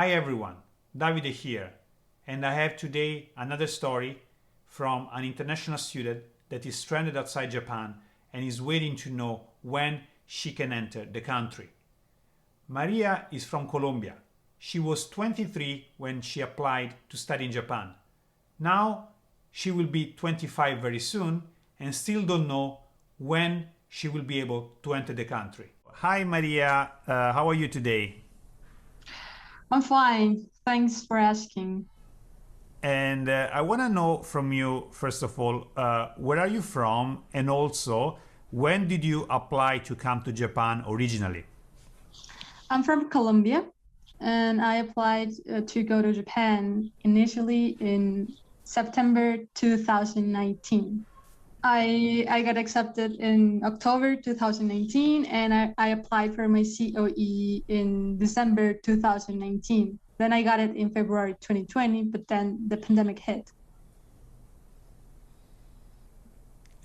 Hi everyone, Davide here, and I have today another story from an international student that is stranded outside Japan and is waiting to know when she can enter the country. Maria is from Colombia. She was 23 when she applied to study in Japan. Now she will be 25 very soon and still don't know when she will be able to enter the country. Hi Maria, how are you today? I'm fine. Thanks for asking. And I want to know from you, first of all, where are you from? And also, when did you apply to come to Japan originally? I'm from Colombia and I applied to go to Japan initially in September 2019. I got accepted in October 2019 and I applied for my COE in December 2019. Then I got it in February 2020, but then the pandemic hit.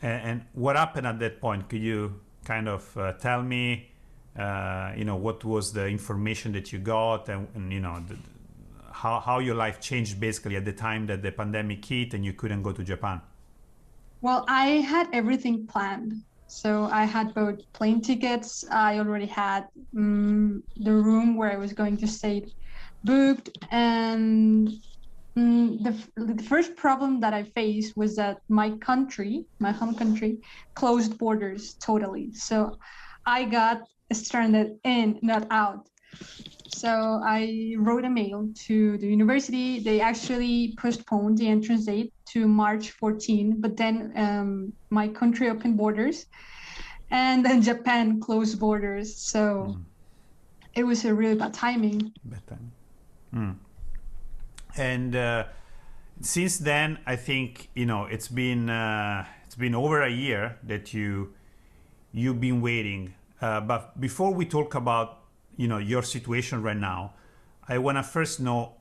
And what happened at that point? Could you kind of tell me, what was the information that you got and how your life changed basically at the time that the pandemic hit and you couldn't go to Japan? Well, I had everything planned. So I had both plane tickets. I already had the room where I was going to stay booked. And the first problem that I faced was that my country, my home country, closed borders totally. So I got stranded in, not out. So I wrote a mail to the university. They actually postponed the entrance date to March 14, but then my country opened borders and then Japan closed borders. So it was a really bad timing. Bad time. Mm. And since then, I think it's been over a year that you've been waiting. But before we talk about your situation right now, I want to first know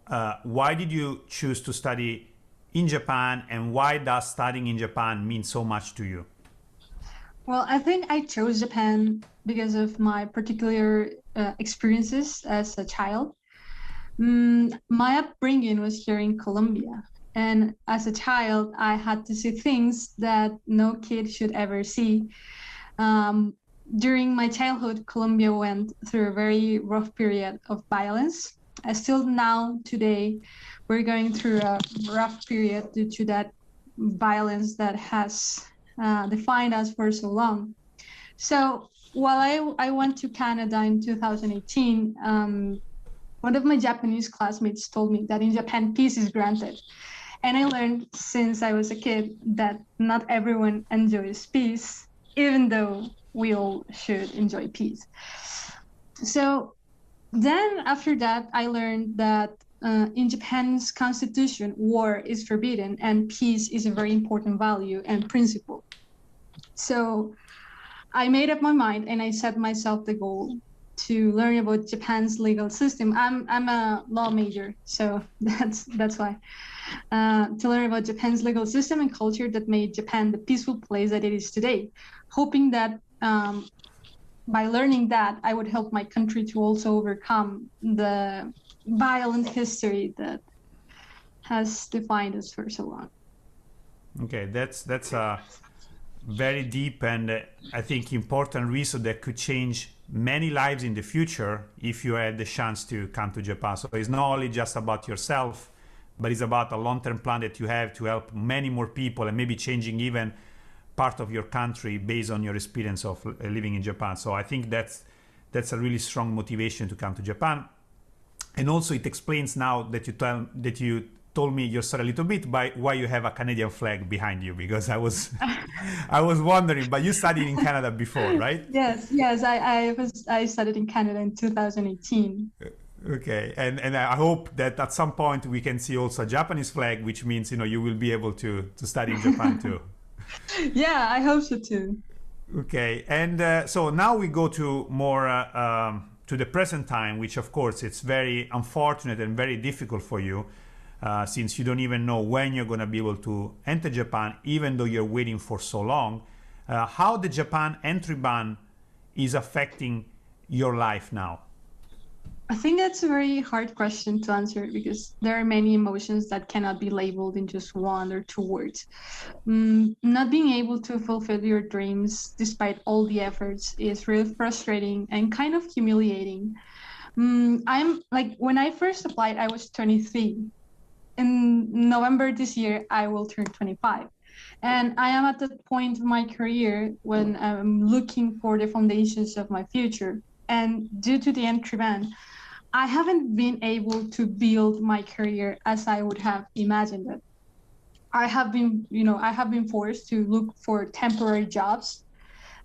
why did you choose to study in Japan, and why does studying in Japan mean so much to you? Well, I think I chose Japan because of my particular experiences as a child. My upbringing was here in Colombia. And as a child, I had to see things that no kid should ever see. Um, During my childhood, Colombia went through a very rough period of violence. Still now, today, we're going through a rough period due to that violence that has defined us for so long. So while I went to Canada in 2018, one of my Japanese classmates told me that in Japan, peace is granted. And I learned since I was a kid that not everyone enjoys peace, even though we all should enjoy peace. So then after that, I learned that in Japan's constitution, war is forbidden and peace is a very important value and principle. So I made up my mind and I set myself the goal to learn about Japan's legal system. I'm a law major, so that's why. To learn about Japan's legal system and culture that made Japan the peaceful place that it is today, hoping that by learning that, I would help my country to also overcome the violent history that has defined us for so long. Okay, that's a very deep and I think important reason that could change many lives in the future if you had the chance to come to Japan. So it's not only just about yourself, but it's about a long-term plan that you have to help many more people and maybe changing even part of your country based on your experience of living in Japan. So I think that's a really strong motivation to come to Japan. And also it explains now that you told me your story a little bit by why you have a Canadian flag behind you, because I was I was wondering, but you studied in Canada before, right? Yes, I studied in Canada in 2018. Okay, and I hope that at some point we can see also a Japanese flag, which means you will be able to study in Japan too. Yeah, I hope so too. Okay, and so now we go to more to the present time, which of course it's very unfortunate and very difficult for you, since you don't even know when you're going to be able to enter Japan, even though you're waiting for so long. How the Japan entry ban is affecting your life now? I think that's a very hard question to answer because there are many emotions that cannot be labeled in just one or two words. Not being able to fulfill your dreams despite all the efforts is really frustrating and kind of humiliating. I'm like, when I first applied, I was 23. In November this year, I will turn 25. And I am at the point of my career when I'm looking for the foundations of my future. And due to the entry ban, I haven't been able to build my career as I would have imagined it. I have been forced to look for temporary jobs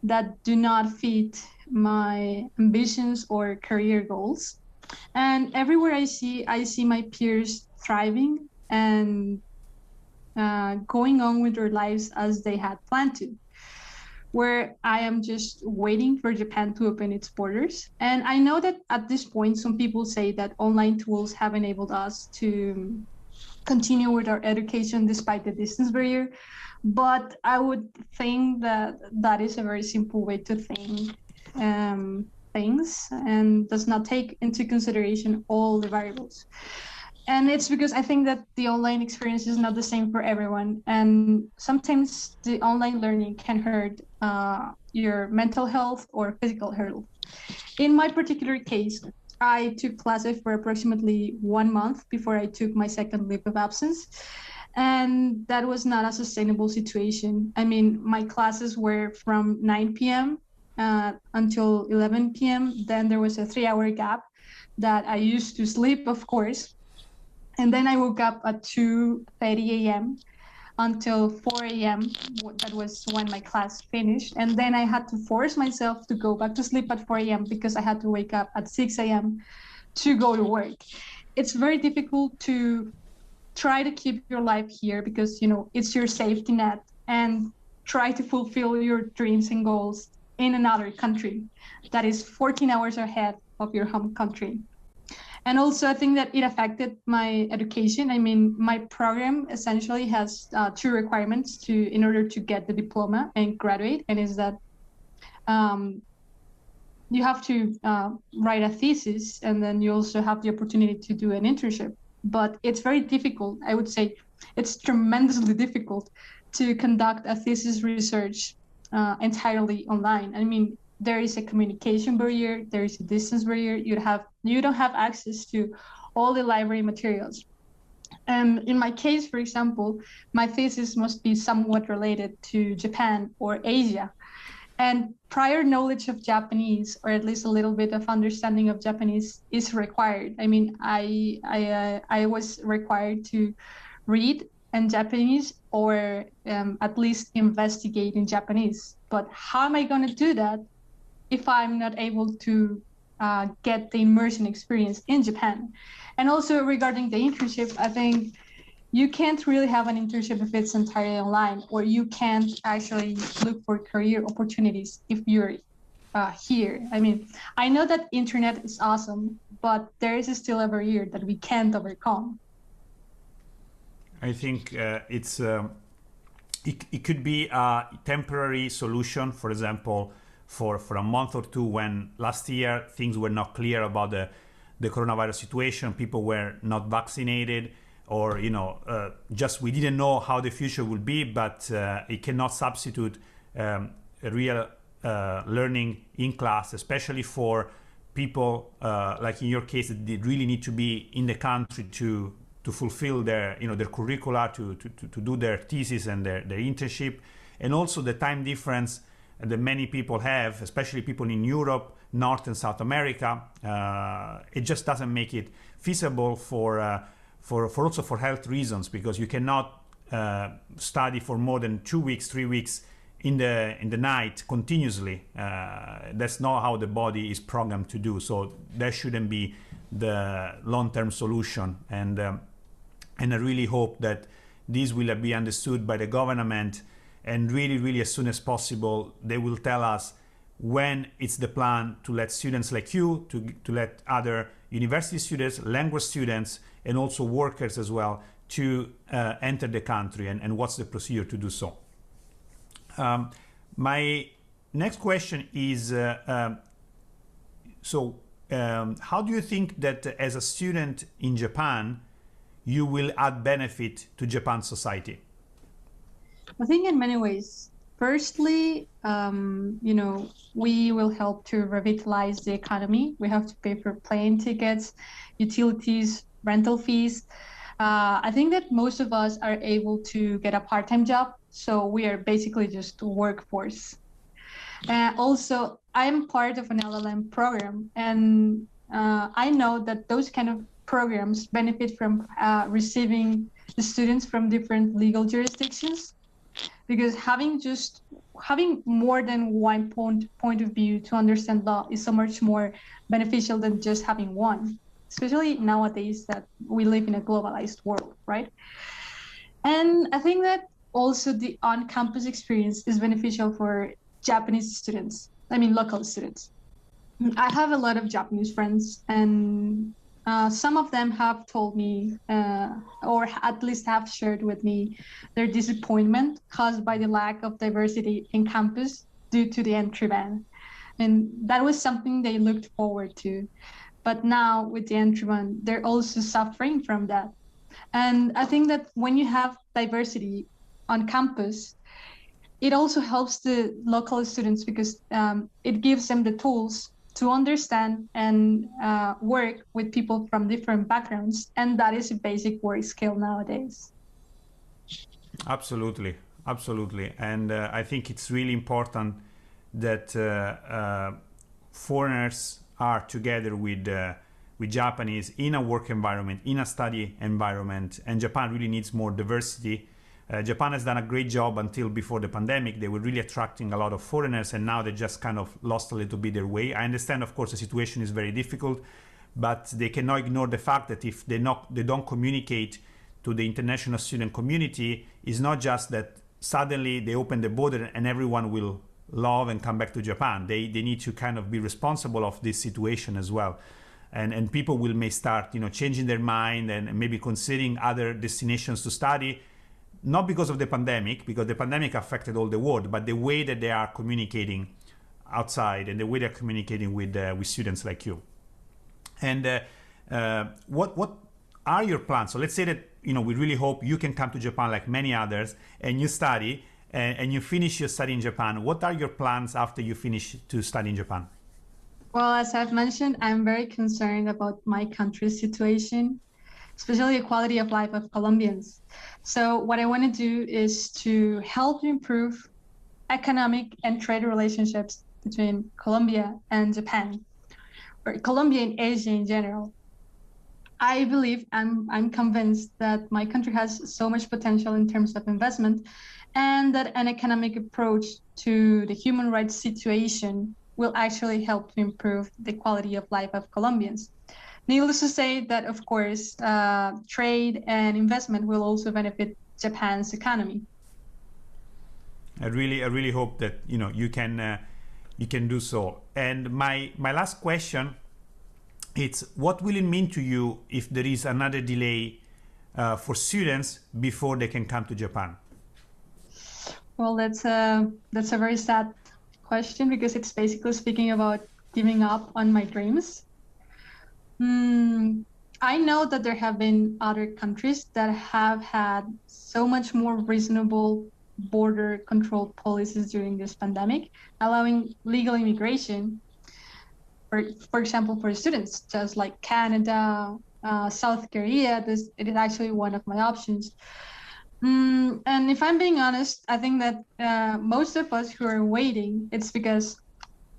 that do not fit my ambitions or career goals. And everywhere I see my peers thriving and going on with their lives as they had planned to, where I am just waiting for Japan to open its borders. And I know that at this point, some people say that online tools have enabled us to continue with our education despite the distance barrier. But I would think that that is a very simple way to think things and does not take into consideration all the variables. And it's because I think that the online experience is not the same for everyone. And sometimes the online learning can hurt your mental health or physical health. In my particular case, I took classes for approximately 1 month before I took my second leave of absence. And that was not a sustainable situation. I mean, my classes were from 9 p.m. Until 11 p.m. Then there was a 3 hour gap that I used to sleep, of course. And then I woke up at 2:30 a.m. until 4 a.m. That was when my class finished. And then I had to force myself to go back to sleep at 4 a.m. because I had to wake up at 6 a.m. to go to work. It's very difficult to try to keep your life here because, it's your safety net, and try to fulfill your dreams and goals in another country that is 14 hours ahead of your home country. And also, I think that it affected my education. I mean, my program essentially has two requirements in order to get the diploma and graduate, and is that you have to write a thesis, and then you also have the opportunity to do an internship. But it's very difficult. I would say it's tremendously difficult to conduct a thesis research entirely online. I mean, there is a communication barrier, there is a distance barrier. You don't have access to all the library materials. And in my case, for example, my thesis must be somewhat related to Japan or Asia. And prior knowledge of Japanese, or at least a little bit of understanding of Japanese, is required. I mean, I was required to read in Japanese, or at least investigate in Japanese. But how am I going to do that if I'm not able to get the immersion experience in Japan? And also regarding the internship, I think you can't really have an internship if it's entirely online, or you can't actually look for career opportunities if you're here. I mean, I know that internet is awesome, but there is still a barrier that we can't overcome. I think it could be a temporary solution, for example, for a month or two, when last year things were not clear about the coronavirus situation, people were not vaccinated, or just we didn't know how the future will be. But it cannot substitute a real learning in class, especially for people like in your case, that they really need to be in the country to fulfill their their curricula, to do their thesis and their internship. And also the time difference that many people have, especially people in Europe, North and South America, it just doesn't make it feasible for also for health reasons, because you cannot study for more than 2 weeks, 3 weeks in the night continuously. That's not how the body is programmed to do. So that shouldn't be the long-term solution. And I really hope that this will be understood by the government, and really as soon as possible they will tell us when it's the plan to let students like you, to let other university students, language students, and also workers as well, to enter the country, and what's the procedure to do so. My next question is, so how do you think that as a student in Japan, you will add benefit to Japan society? I think in many ways. Firstly, we will help to revitalize the economy. We have to pay for plane tickets, utilities, rental fees. I think that most of us are able to get a part-time job, so we are basically just a workforce. Also, I'm part of an LLM program, and I know that those kind of programs benefit from receiving the students from different legal jurisdictions, because having more than one point of view to understand law is so much more beneficial than just having one, especially nowadays that we live in a globalized world, right? And I think that also the on-campus experience is beneficial for Japanese students, I mean local students. I have a lot of Japanese friends, and some of them have told me, or at least have shared with me, their disappointment caused by the lack of diversity in campus due to the entry ban. And that was something they looked forward to. But now with the entry ban, they're also suffering from that. And I think that when you have diversity on campus, it also helps the local students because it gives them the tools to understand and work with people from different backgrounds. And that is a basic work skill nowadays. Absolutely, absolutely. And I think it's really important that foreigners are together with Japanese in a work environment, in a study environment. And Japan really needs more diversity. Japan has done a great job until before the pandemic. They were really attracting a lot of foreigners, and now they just kind of lost a little bit their way. I understand, of course, the situation is very difficult, but they cannot ignore the fact that if they don't communicate to the international student community, it's not just that suddenly they open the border and everyone will love and come back to Japan. They need to kind of be responsible of this situation as well. And people may start changing their mind and maybe considering other destinations to study, not because of the pandemic, because the pandemic affected all the world, but the way that they are communicating outside and the way they're communicating with students like you. And what are your plans? So let's say that we really hope you can come to Japan like many others, and you study and you finish your study in Japan. What are your plans after you finish to study in Japan? Well, as I've mentioned, I'm very concerned about my country's situation, especially the quality of life of Colombians. So what I want to do is to help improve economic and trade relationships between Colombia and Japan, or Colombia and Asia in general. I believe, I'm convinced that my country has so much potential in terms of investment, and that an economic approach to the human rights situation will actually help to improve the quality of life of Colombians. Needless to say that, of course, trade and investment will also benefit Japan's economy. I really hope that you can do so. And my last question, it's what will it mean to you if there is another delay for students before they can come to Japan? Well, that's a very sad question, because it's basically speaking about giving up on my dreams. I know that there have been other countries that have had so much more reasonable border control policies during this pandemic, allowing legal immigration, for example, for students, just like Canada, South Korea. It is actually one of my options. And if I'm being honest, I think that most of us who are waiting, it's because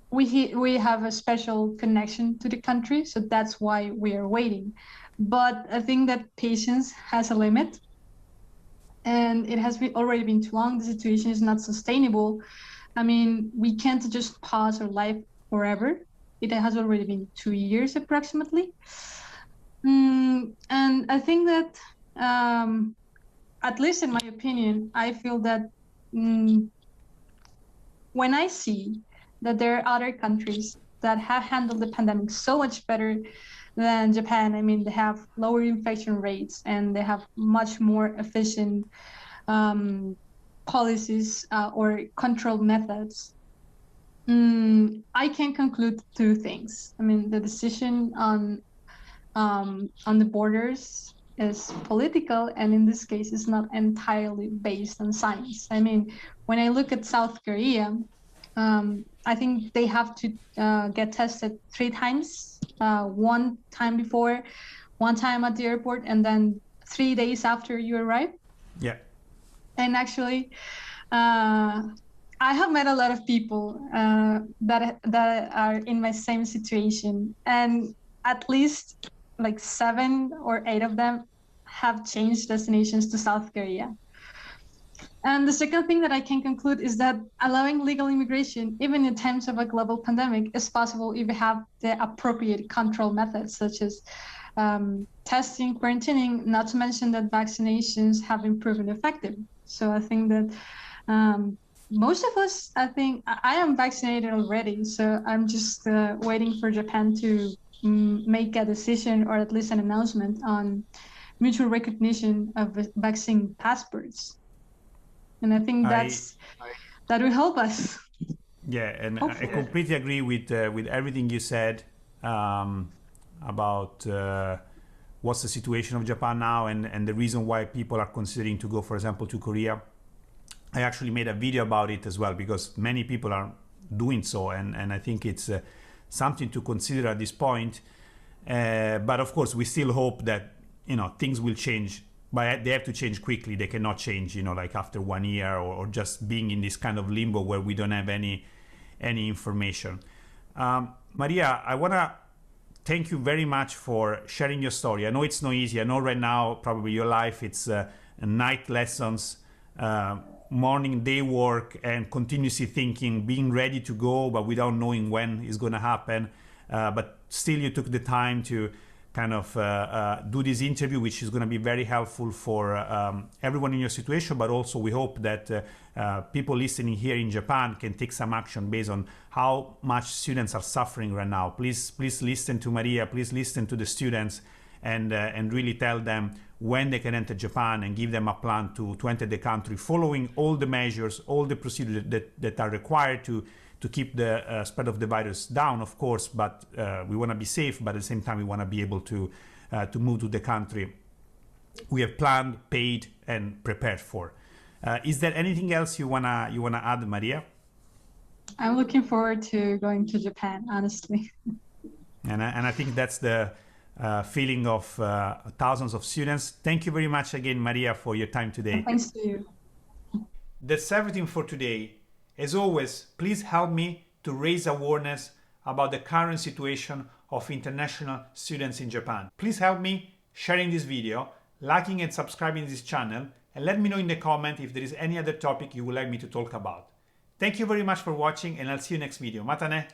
we have a special connection to the country, so that's why we are waiting. But I think that patience has a limit, and it has already been too long. The situation is not sustainable. I mean, we can't just pause our life forever. It has already been 2 years approximately. And I think that, at least in my opinion, I feel that when I see that there are other countries that have handled the pandemic so much better than Japan. I mean, they have lower infection rates and they have much more efficient policies or control methods. I can conclude two things. I mean, the decision on the borders is political, and in this case, it's not entirely based on science. I mean, when I look at South Korea, I think they have to get tested 3 times, one time before, one time at the airport, and then 3 days after you arrive. Yeah. And actually, I have met a lot of people that are in my same situation, and at least like 7 or 8 of them have changed destinations to South Korea. And the second thing that I can conclude is that allowing legal immigration, even in times of a global pandemic, is possible if we have the appropriate control methods, such as testing, quarantining, not to mention that vaccinations have been proven effective. So I think that most of us, I think I am vaccinated already, so I'm just waiting for Japan to make a decision, or at least an announcement on mutual recognition of vaccine passports. And I think that will help us. Yeah, and Hopefully. I completely agree with everything you said about what's the situation of Japan now, and the reason why people are considering to go, for example, to Korea. I actually made a video about it as well, because many people are doing so, and I think it's something to consider at this point. But of course, we still hope that things will change, but they have to change quickly. They cannot change like after 1 year, or just being in this kind of limbo where we don't have any information. Maria, I want to thank you very much for sharing your story. I know it's not easy. I know right now probably your life, it's night lessons, morning, day work, and continuously thinking, being ready to go, but without knowing when it's going to happen. But still, you took the time to kind of do this interview, which is going to be very helpful for everyone in your situation. But also, we hope that people listening here in Japan can take some action based on how much students are suffering right now. Please listen to Maria. Please listen to the students, and really tell them when they can enter Japan, and give them a plan to enter the country, following all the measures, all the procedures that are required to keep the spread of the virus down, of course. But we want to be safe, but at the same time, we want to be able to move to the country we have planned, paid, and prepared for. Is there anything else you wanna add, Maria? I'm looking forward to going to Japan, honestly. And I think that's the feeling of thousands of students. Thank you very much again, Maria, for your time today. Thanks to you. That's everything for today. As always, please help me to raise awareness about the current situation of international students in Japan. Please help me sharing this video, liking and subscribing this channel, and let me know in the comment if there is any other topic you would like me to talk about. Thank you very much for watching, and I'll see you next video. Mata ne!